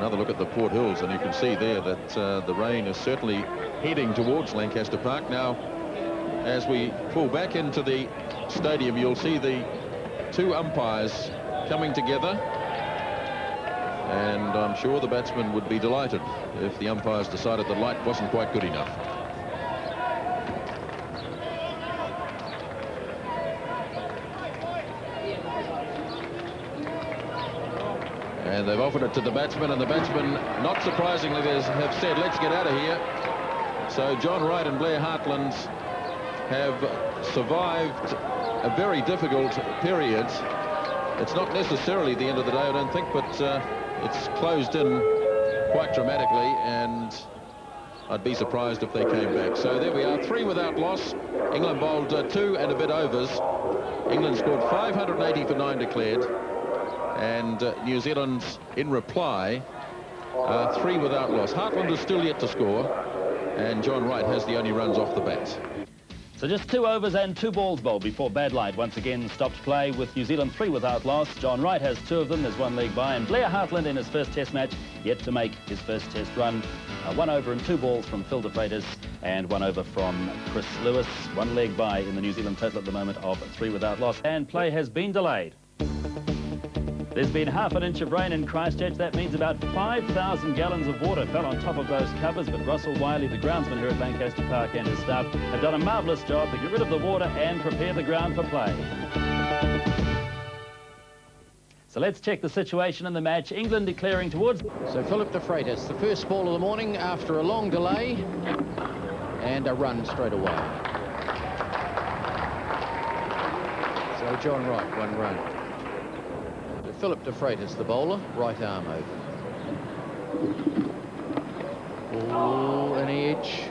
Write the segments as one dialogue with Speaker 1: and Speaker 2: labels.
Speaker 1: Another look at the Port Hills, and you can see there that the rain is certainly heading towards Lancaster Park. Now, as we pull back into the stadium, you'll see the two umpires coming together, and I'm sure the batsmen would be delighted if the umpires decided the light wasn't quite good enough. And they've offered it to the batsman, and the batsmen, not surprisingly, have said, let's get out of here. So John Wright and Blair Hartland have survived a very difficult period. It's not necessarily the end of the day, I don't think, but it's closed in quite dramatically, and I'd be surprised if they came back. So there we are, 3 without loss. England bowled 2 and a bit overs. England scored 580 for 9 declared. And New Zealand, in reply, 3 without loss. Hartland is still yet to score, and John Wright has the only runs off the bat.
Speaker 2: So just 2 overs and 2 balls bowled before bad light once again stopped play, with New Zealand 3 without loss. John Wright has 2 of them. There's 1 leg by, and Blair Hartland in his first test match yet to make his first test run. 1 over and 2 balls from Phil de Freitas, and 1 over from Chris Lewis. 1 leg by in the New Zealand total at the moment of 3 without loss, and play has been delayed. There's been half an inch of rain in Christchurch. That means about 5,000 gallons of water fell on top of those covers, but Russell Wiley, the groundsman here at Lancaster Park, and his staff have done a marvellous job to get rid of the water and prepare the ground for play. So let's check the situation in the match. England declaring towards...
Speaker 3: So Philip de Freitas, the first ball of the morning after a long delay, and a run straight away. So John Wright, 1 run. Philip de Freitas, the bowler, right arm over. Oh, an edge.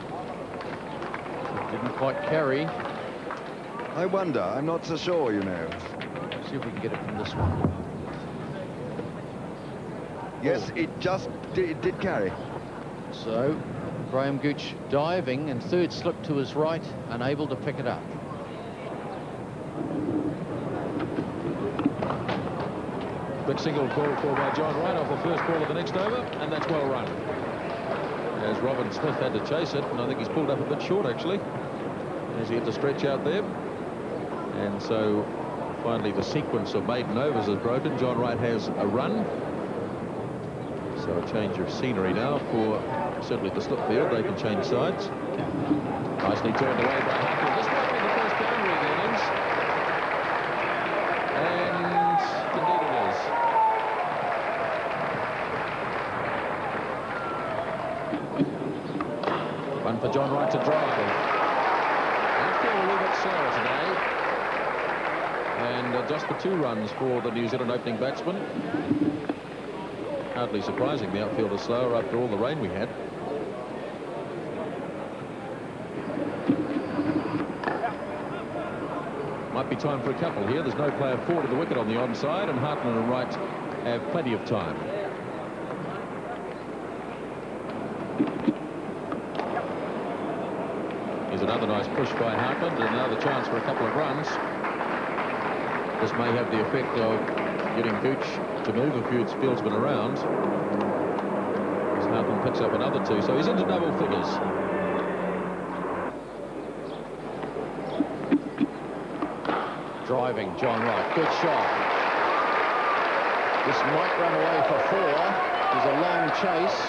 Speaker 3: It didn't quite carry.
Speaker 4: I wonder, I'm not so sure, you know.
Speaker 3: See if we can get it from this one.
Speaker 4: Yes, it did carry.
Speaker 3: So, Graham Gooch diving, and third slip to his right, unable to pick it up.
Speaker 1: Big single called for by John Wright off the first ball of the next over, and that's well run. As Robin Smith had to chase it, and I think he's pulled up a bit short, actually, as he had to stretch out there. And so, finally, the sequence of maiden overs is broken. John Wright has a run. So a change of scenery now for certainly the slip field. They can change sides. Nicely turned away by Hartland. This might be the first boundary of the innings. And indeed it is. One for John Wright to drive. Outfield a little bit slower today. And just the 2 runs for the New Zealand opening batsman. Hardly surprising the outfield is slower after all the rain we had. Might be time for a couple here. There's no player forward to the wicket on the onside, and Hartland and Wright have plenty of time. Here's another nice push by Hartland, and another chance for a couple of runs. This may have the effect of getting Gooch to move a few fieldsmen around. As Hartland picks up another 2, so he's into double figures.
Speaker 3: Driving, John Wright, good shot. This might run away for 4. There's a long chase,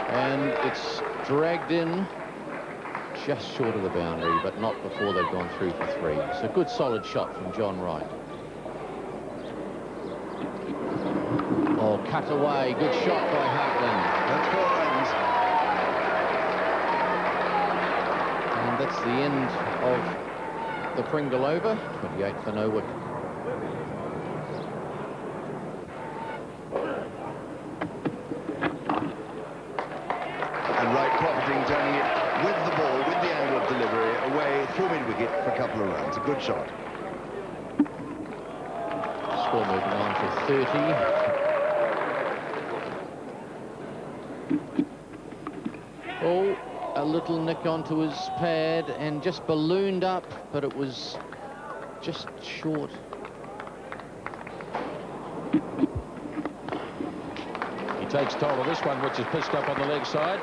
Speaker 3: and it's dragged in just short of the boundary, but not before they've gone through for 3. It's a good solid shot from John Wright. Oh, cut away. Good shot by Hartland.
Speaker 4: That's 4 runs.
Speaker 3: And that's the end of the Pringle over. 28 for no wicket.
Speaker 4: And Wright profiting, turning it with the ball, with the angle of delivery, away through mid-wicket for a couple of runs. A good shot.
Speaker 3: Score moving on to 30. Oh, a little nick onto his pad and just ballooned up, but it was just short.
Speaker 1: He takes toll of this one, which is pitched up on the leg side.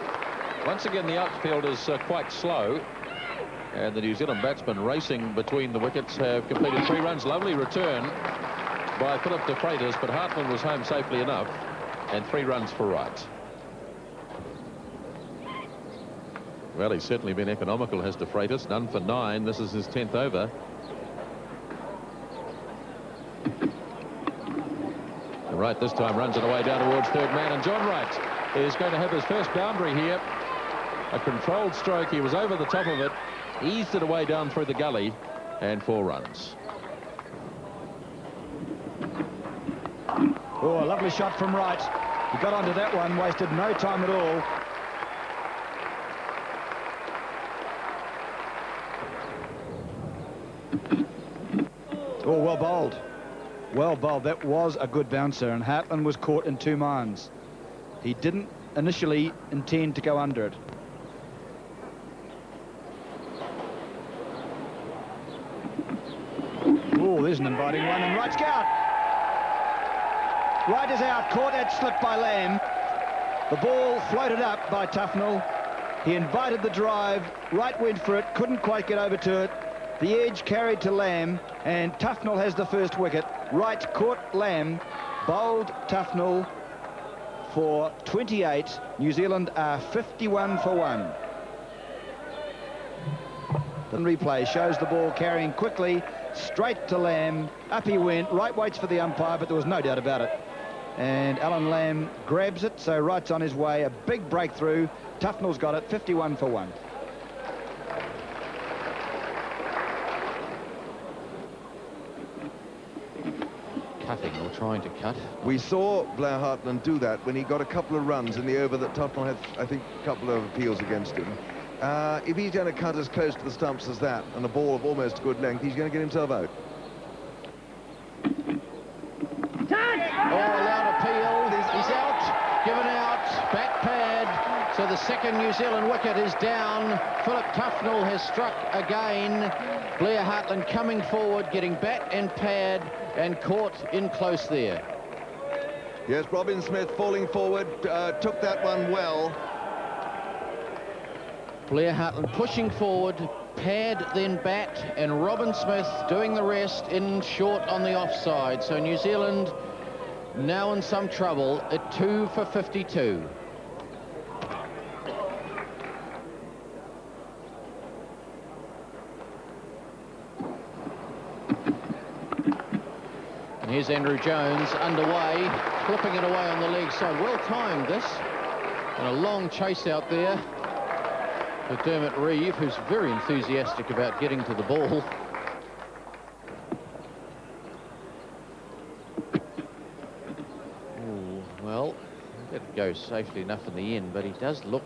Speaker 1: Once again, the outfield is quite slow. And the New Zealand batsmen racing between the wickets have completed 3 runs. Lovely return by Philip de Freitas, but Hartland was home safely enough. And 3 runs for Wright. Well, he's certainly been economical, has de Freitas. None for 9. This is his 10th over. And Wright this time runs it away down towards third man. And John Wright is going to have his first boundary here. A controlled stroke. He was over the top of it, eased it away down through the gully, and 4 runs.
Speaker 5: Oh, a lovely shot from Wright. He got onto that one, wasted no time at all. Oh, well bowled. Well bowled. That was a good bouncer, and Hartland was caught in 2 minds. He didn't initially intend to go under it. Oh, there's an inviting one, and Wright's out. Wright is out, caught that slip by Lamb. The ball floated up by Tufnell. He invited the drive. Wright went for it, couldn't quite get over to it. The edge carried to Lamb, and Tufnell has the first wicket. Wright caught Lamb, bowled Tufnell for 28. New Zealand are 51 for 1. The replay shows the ball carrying quickly straight to Lamb. Up he went. Wright waits for the umpire, but there was no doubt about it. And Alan Lamb grabs it, so Wright's on his way. A big breakthrough. Tufnell's got it, 51 for 1.
Speaker 3: Cutting or trying to cut.
Speaker 4: We saw Blair Hartland do that when he got a couple of runs in the over that Tufnell had, I think, a couple of appeals against him. If he's going to cut as close to the stumps as that, and a ball of almost good length, he's going to get himself out.
Speaker 3: Oh, allowed appeal. He's out. Given out. Back pad. So the second New Zealand wicket is down. Philip Tufnell has struck again. Blair Hartland coming forward, getting bat and pad, and caught in close there.
Speaker 4: Yes, Robin Smith falling forward, took that one well.
Speaker 3: Blair Hartland pushing forward, pad then bat, and Robin Smith doing the rest in short on the offside. So New Zealand now in some trouble at 2 for 52. And here's Andrew Jones underway, flipping it away on the leg side. Well timed this, and a long chase out there. Dermot Reeve, who's very enthusiastic about getting to the ball. Ooh, well, it goes safely enough in the end, but he does look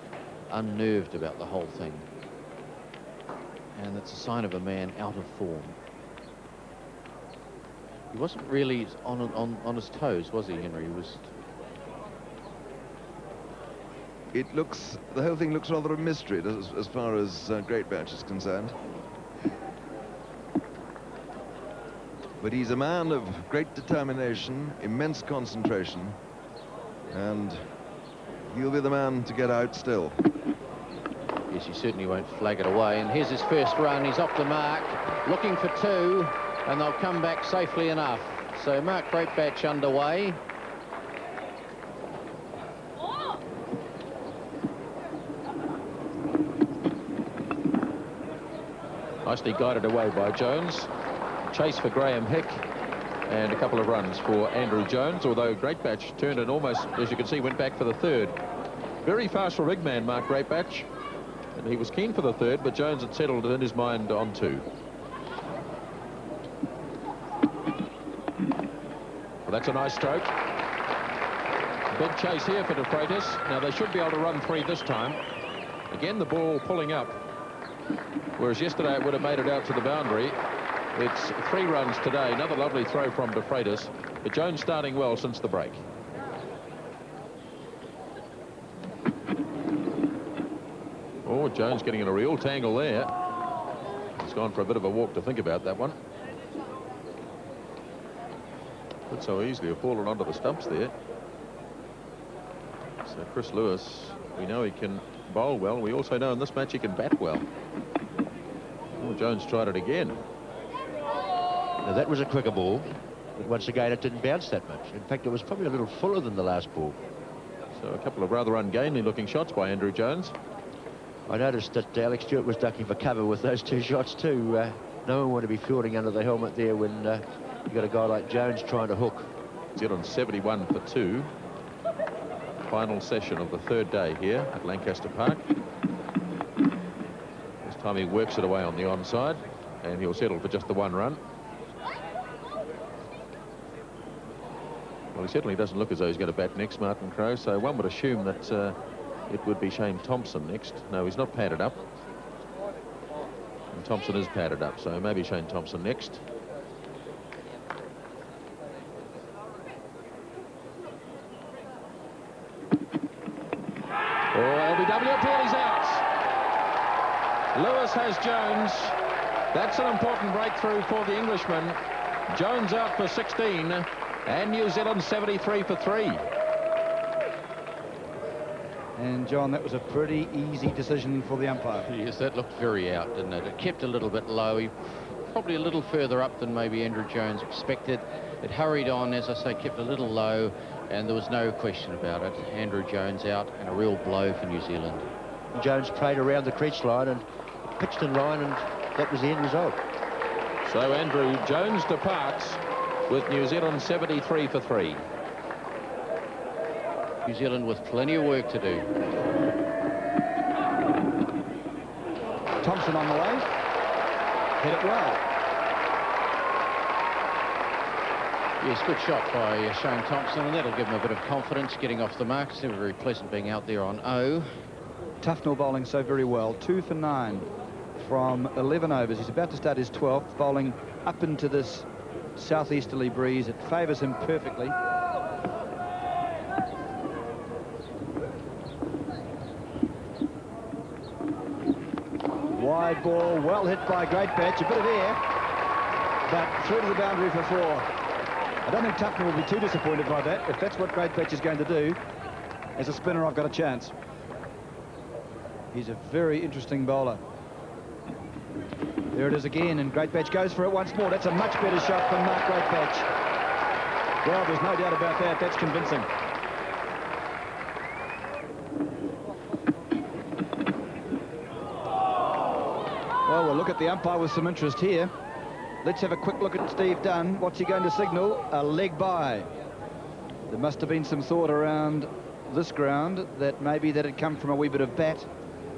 Speaker 3: unnerved about the whole thing. And it's a sign of a man out of form. He wasn't really on his toes, was he, Henry? He was...
Speaker 4: It looks, the whole thing looks rather a mystery as far as Great Batch is concerned. But he's a man of great determination, immense concentration, and he'll be the man to get out still.
Speaker 3: Yes, he certainly won't flag it away. And here's his first run. He's off the mark, looking for 2, and they'll come back safely enough. So Mark Greatbatch underway.
Speaker 1: Nicely guided away by Jones. Chase for Graham Hick, and a couple of runs for Andrew Jones, although Greatbatch turned and almost, as you can see, went back for the 3rd. Very fast for a big man, Mark Greatbatch, and he was keen for the 3rd, but Jones had settled in his mind on 2. Well, that's a nice stroke. Big chase here for de Freitas. Now they should be able to run 3 this time. Again, the ball pulling up. Whereas yesterday it would have made it out to the boundary. It's 3 runs today. Another lovely throw from de Freitas. But Jones starting well since the break. Oh, Jones getting in a real tangle there. He's gone for a bit of a walk to think about that one. Could so easily have fallen onto the stumps there. So Chris Lewis, we know he can bowl well. We also know in this match he can bat well. Oh, Jones tried it again.
Speaker 3: Now that was a quicker ball, but once again it didn't bounce that much. In fact, it was probably a little fuller than the last ball.
Speaker 1: So a couple of rather ungainly looking shots by Andrew Jones.
Speaker 3: I noticed that Alex Stewart was ducking for cover with those two shots too. No one wanted to be fielding under the helmet there when you got a guy like Jones trying to hook.
Speaker 1: He's on 71 for 2. Final session of the third day here at Lancaster Park. This time he works it away on the onside, and he'll settle for just the 1 run. Well, he certainly doesn't look as though he's going to bat next, Martin Crowe, so one would assume that it would be Shane Thompson next. No, he's not padded up. And Thompson is padded up, so maybe Shane Thompson next. LBW appeal, he's out. Lewis has Jones. That's an important breakthrough for the Englishman. Jones out for 16, and New Zealand 73 for 3.
Speaker 5: And John, that was a pretty easy decision for the umpire.
Speaker 3: Yes, that looked very out, didn't it? It kept a little bit low. He probably a little further up than maybe Andrew Jones expected. It hurried on, as I say, kept a little low, and there was no question about it. Andrew Jones out, and a real blow for New Zealand. Jones played around the crease line and pitched in line, and that was the end result.
Speaker 1: So Andrew Jones departs with New Zealand 73 for 3.
Speaker 3: New Zealand with plenty of work to do.
Speaker 5: Thompson on the way. Hit it well.
Speaker 3: Yes, good shot by Shane Thompson, and that'll give him a bit of confidence getting off the mark. It's never very pleasant being out there on O.
Speaker 5: Tufnell bowling so very well. 2 for 9 from 11 overs. He's about to start his 12th, bowling up into this southeasterly breeze. It favours him perfectly. Wide ball, well hit by Great Patch, a bit of air, but through to the boundary for 4. I don't think Tufnell will be too disappointed by that. If that's what Great Patch is going to do, as a spinner, I've got a chance. He's a very interesting bowler. There it is again, and Great Patch goes for it once more. That's a much better shot than Mark Great Patch. Well, there's no doubt about that. That's convincing. Well, we'll look at the umpire with some interest here. Let's have a quick look at Steve Dunn. What's he going to signal? A leg by. There must have been some thought around this ground that maybe that had come from a wee bit of bat.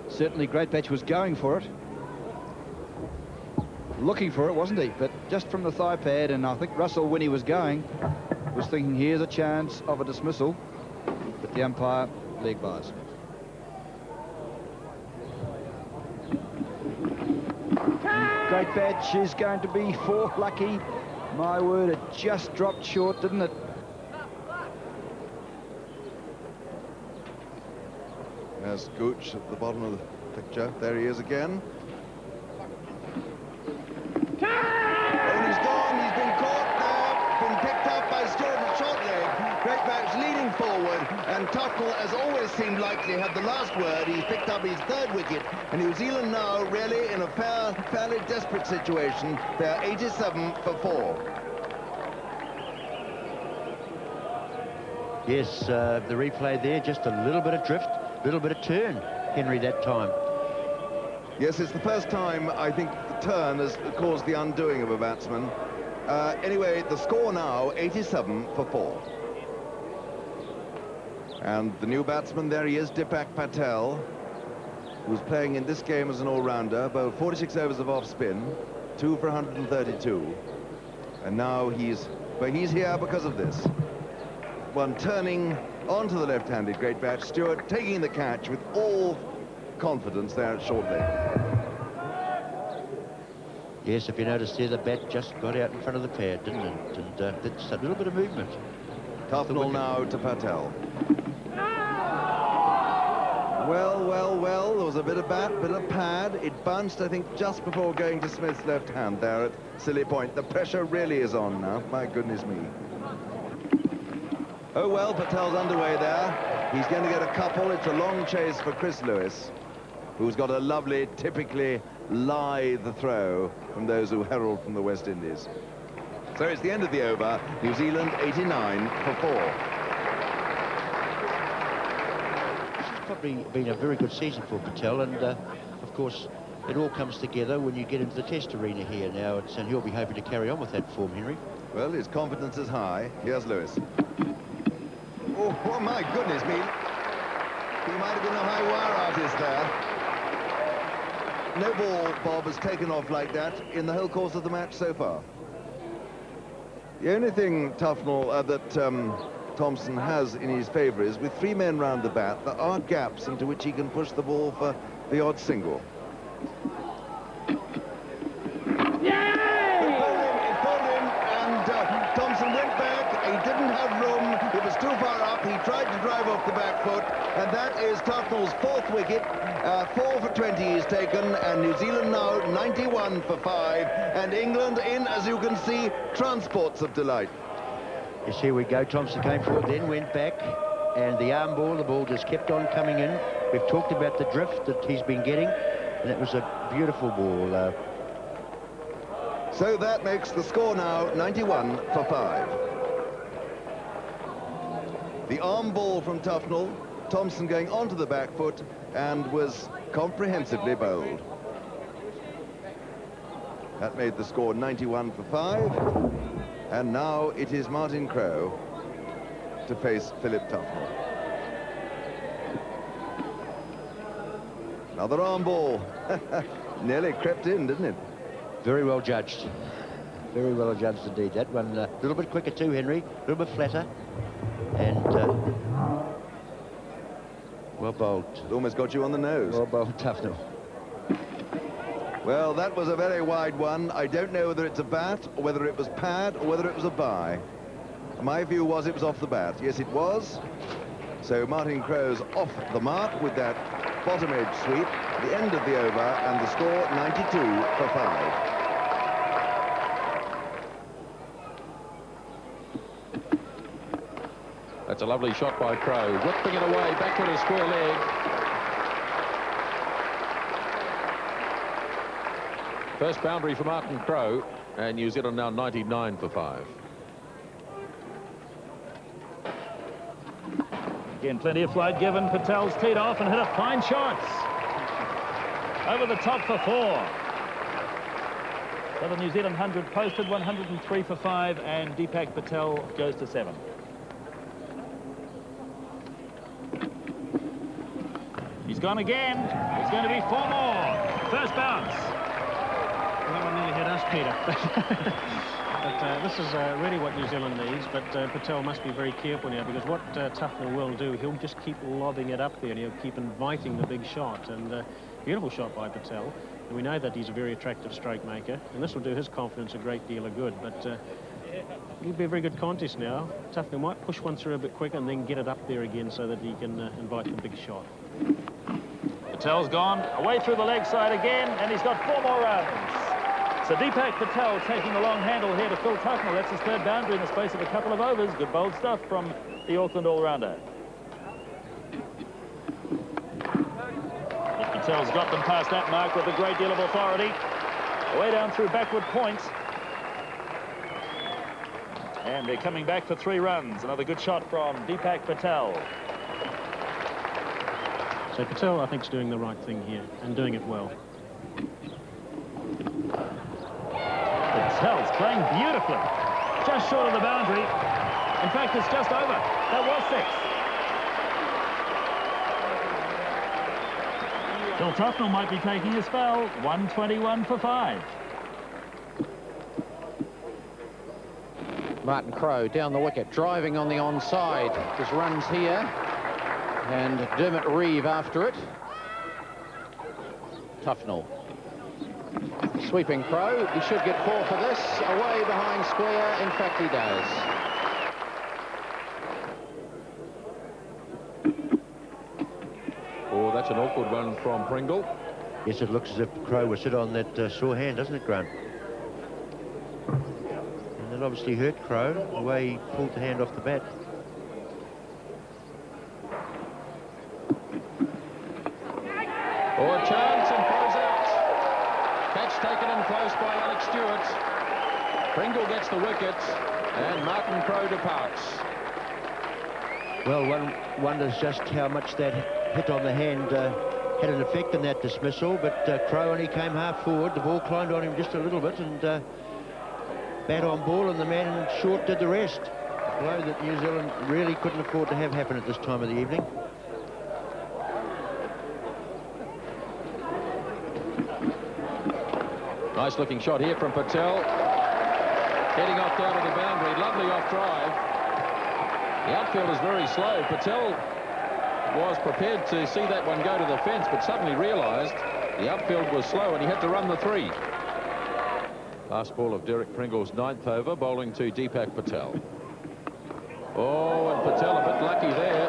Speaker 5: Certainly Great Patch was going for it. Looking for it, wasn't he? But just from the thigh pad, and I think Russell, when he was going, was thinking here's a chance of a dismissal. But the umpire leg buys. Great Patch is going to be 4 lucky. My word, it just dropped short, didn't it?
Speaker 4: There's Gooch at the bottom of the picture. There he is again. And he's gone. He's been caught there. Been picked up by Stewart at short leg. Great Patch leaning forward. And Tufnell, as always seemed likely, had the last word. He's picked up his 3rd wicket. And New Zealand now really in a fairly desperate situation. They're 87 for 4.
Speaker 3: Yes, the replay there, just a little bit of drift, a little bit of turn, Henry, that time.
Speaker 4: Yes, it's the first time I think the turn has caused the undoing of a batsman. Anyway, the score now 87 for 4. And the new batsman, there he is, DIPAK Patel, who's playing in this game as an all-rounder, bowled 46 overs of off-spin, 2 for 132. And now he's here because of this. One turning onto the left-handed Great Patch. Stewart taking the catch with all confidence there at short leg.
Speaker 3: Yes, if you notice there, the bat just got out in front of the pad, didn't it? And that's a little bit of movement.
Speaker 4: Tufnell now to Patel. Well, there was a bit of bat, bit of pad. It bounced, I think, just before going to Smith's left hand there at Silly Point. The pressure really is on now, my goodness me. Oh well, Patel's underway there. He's going to get a couple. It's a long chase for Chris Lewis, who's got a lovely, typically lithe throw from those who herald from the West Indies. So it's the end of the over. New Zealand 89 for 4.
Speaker 6: This has probably been a very good season for Patel, and of course it all comes together when you get into the test arena here now, and he'll be hoping to carry on with that form, Henry.
Speaker 4: Well, his confidence is high. Here's Lewis. Oh my goodness me. He might have been a high wire artist there. No ball, Bob, has taken off like that in the whole course of the match so far. The only thing, Tufnell, that Thompson has in his favour is with 3 men round the bat, there are gaps into which he can push the ball for the odd single. Too far up, he tried to drive off the back foot, and that is Tufnell's 4th wicket. 4 for 20 is taken, and New Zealand now 91 for 5, and England in, as you can see, transports of delight.
Speaker 6: Yes, here we go. Thompson came forward, then went back, and the arm ball, the ball just kept on coming in. We've talked about the drift that he's been getting, and it was a beautiful ball.
Speaker 4: So that makes the score now 91 for 5. The arm ball from Tufnell, Thompson going onto the back foot, and was comprehensively bowled. That made the score 91 for 5, and now it is Martin Crowe to face Philip Tufnell. Another arm ball. Nearly crept in, didn't it?
Speaker 6: Very well judged. Very well judged indeed. That one a little bit quicker too, Henry, a little bit flatter. And well bowled.
Speaker 4: It almost got you on the nose.
Speaker 6: Well bowled, Tufnell.
Speaker 4: Well, that was a very wide one. I don't know whether it's a bat, or whether it was pad, or whether it was a bye. My view was it was off the bat. Yes, it was. So Martin Crowe's off the mark with that bottom edge sweep. The end of the over, and the score 92 for 5.
Speaker 1: That's a lovely shot by Crowe. Whipping it away, backward a square leg. First boundary for Martin Crowe, and New Zealand now 99 for 5.
Speaker 2: Again, plenty of flight given. Patel's teed off and hit a fine shot. Over the top for 4. So the New Zealand 100 posted 103 for 5, and DIPAK Patel goes to 7. He's gone again. It's going to be 4 more. First bounce.
Speaker 7: Well, that one nearly hit us, Peter. But this is really what New Zealand needs, but Patel must be very careful now, because what Tufnell will do, he'll just keep lobbing it up there, and he'll keep inviting the big shot. And beautiful shot by Patel. And we know that he's a very attractive stroke maker, and this will do his confidence a great deal of good. But it'll be a very good contest now. Tufnell might push one through a bit quicker and then get it up there again so that he can invite the big shot.
Speaker 2: Patel's gone away through the leg side again, and he's got 4 more runs. So DIPAK Patel taking the long handle here to Phil Tufnell. That's his 3rd boundary in the space of a couple of overs. Good bold stuff from the Auckland all-rounder. Patel's got them past that mark with a great deal of authority. Way down through backward point. And they're coming back for 3 runs. Another good shot from DIPAK Patel.
Speaker 7: So Patel, I think, is doing the right thing here, and doing it well.
Speaker 2: Patel's playing beautifully. Just short of the boundary. In fact, it's just over. That was 6. Phil Tufnell might be taking his spell. 121 for 5.
Speaker 3: Martin Crowe down the wicket, driving on the onside. Just runs here. And Dermot Reeve after it. Tufnell. Sweeping Crowe. He should get 4 for this. Away behind square. In fact, he does.
Speaker 1: Oh, that's an awkward one from Pringle.
Speaker 6: Yes, it looks as if Crowe was hit on that sore hand, doesn't it, Grant? And that obviously hurt Crowe, the way he pulled the hand off the bat.
Speaker 1: Stewart. Pringle gets the wicket, and Martin Crowe departs.
Speaker 6: Well, one wonders just how much that hit on the hand had an effect in that dismissal, but Crowe only came half forward. The ball climbed on him just a little bit, and bat on ball, and the man short did the rest. A blow that New Zealand really couldn't afford to have happen at this time of the evening.
Speaker 1: Nice looking shot here from Patel. Heading off down to the boundary. Lovely off drive. The outfield is very slow. Patel was prepared to see that one go to the fence, but suddenly realised the outfield was slow and he had to run the 3. Last ball of Derek Pringle's 9th over, bowling to DIPAK Patel. Oh, and Patel a bit lucky there.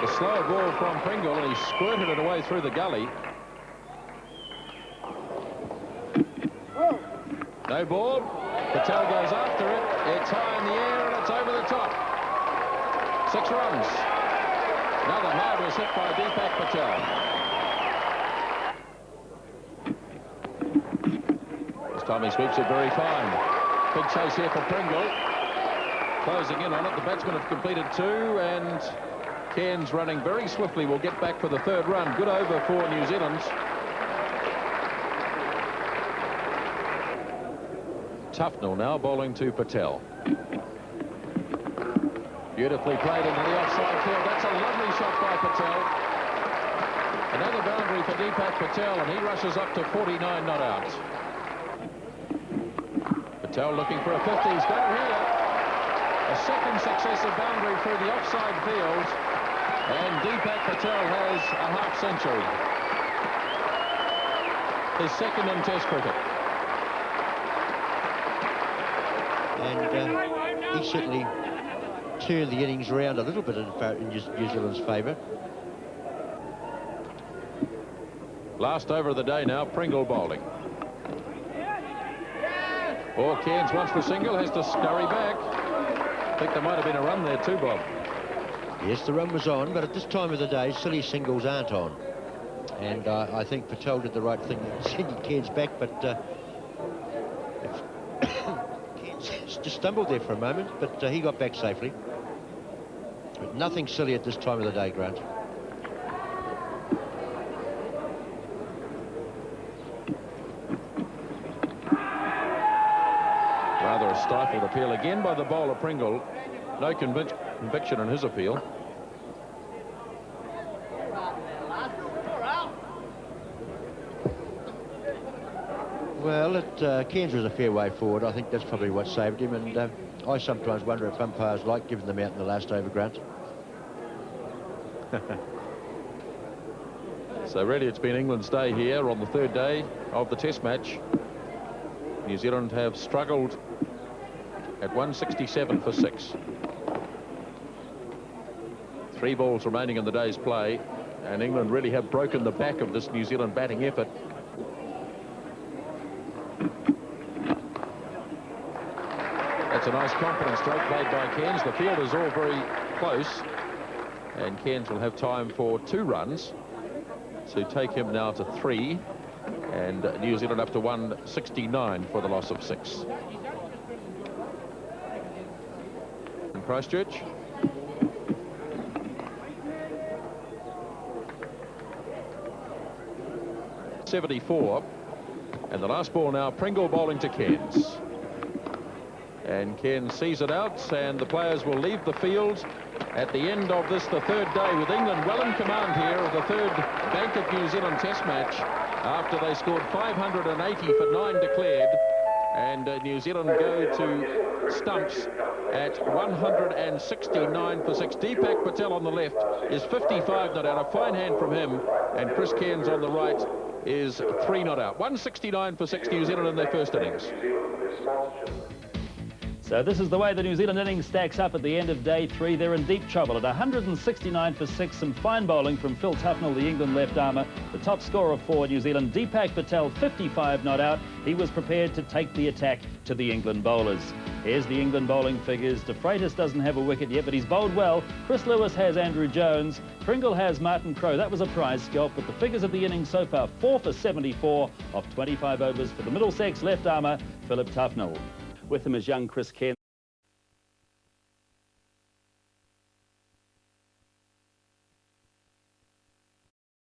Speaker 1: The slow ball from Pringle, and he squirted it away through the gully. No ball. Patel goes after it. It's high in the air, and it's over the top. 6 runs. Another marvellous hit by DIPAK Patel. This time he sweeps it very fine. Big chase here for Pringle. Closing in on it. The batsmen have completed 2, and Cairns running very swiftly will get back for the 3rd run. Good over for New Zealand. Tufnell now bowling to Patel. Beautifully played into the offside field. That's a lovely shot by Patel. Another boundary for DIPAK Patel, and he rushes up to 49 not out. Patel looking for a 50. He's got it here. A second successive boundary through the offside field, and DIPAK Patel has a half century. His 2nd in Test cricket.
Speaker 6: And he certainly turned the innings around a little bit in New Zealand's favour.
Speaker 1: Last over of the day now, Pringle bowling. Oh, Cairns wants the single, has to scurry back. I think there might have been a run there too, Bob.
Speaker 6: Yes, the run was on, but at this time of the day, silly singles aren't on. And I think Patel did the right thing, sending Cairns back, but Cairns just stumbled there for a moment, but he got back safely. But nothing silly at this time of the day, Grant.
Speaker 1: Rather a stifled appeal again by the bowler Pringle. No conviction in his appeal.
Speaker 6: Well, Cairns was a fair way forward. I think that's probably what saved him, and I sometimes wonder if umpires like giving them out in the last over, Grant.
Speaker 1: So really it's been England's day here on the 3rd day of the Test match. New Zealand have struggled at 167 for 6. 3 balls remaining in the day's play, and England really have broken the back of this New Zealand batting effort. That's a nice confident stroke played by Cairns. The field is all very close, and Cairns will have time for 2 runs to take him now to 3, and New Zealand up to 169 for the loss of 6. In Christchurch. .74, and the last ball now, Pringle bowling to Cairns. And Cairns sees it out, and the players will leave the field at the end of this, the 3rd day, with England well in command here of the 3rd Bank of New Zealand Test match after they scored 580 for 9 declared, and New Zealand go to stumps at 169 for 6. DIPAK Patel on the left is 55 not out, a fine hand from him, and Chris Cairns on the right is 3 not out. 169 for 6, New Zealand in their first innings.
Speaker 2: So this is the way the New Zealand innings stacks up at the end of day 3. They're in deep trouble at 169 for 6. Some fine bowling from Phil Tufnell, the England left armour. The top scorer for New Zealand, DIPAK Patel, 55 not out. He was prepared to take the attack to the England bowlers. Here's the England bowling figures. De Freitas doesn't have a wicket yet, but he's bowled well. Chris Lewis has Andrew Jones. Pringle has Martin Crowe. That was a prize scalp, but the figures of the innings so far, 4 for 74 of 25 overs for the Middlesex left armour, Philip Tufnell. With him is young Chris Kent.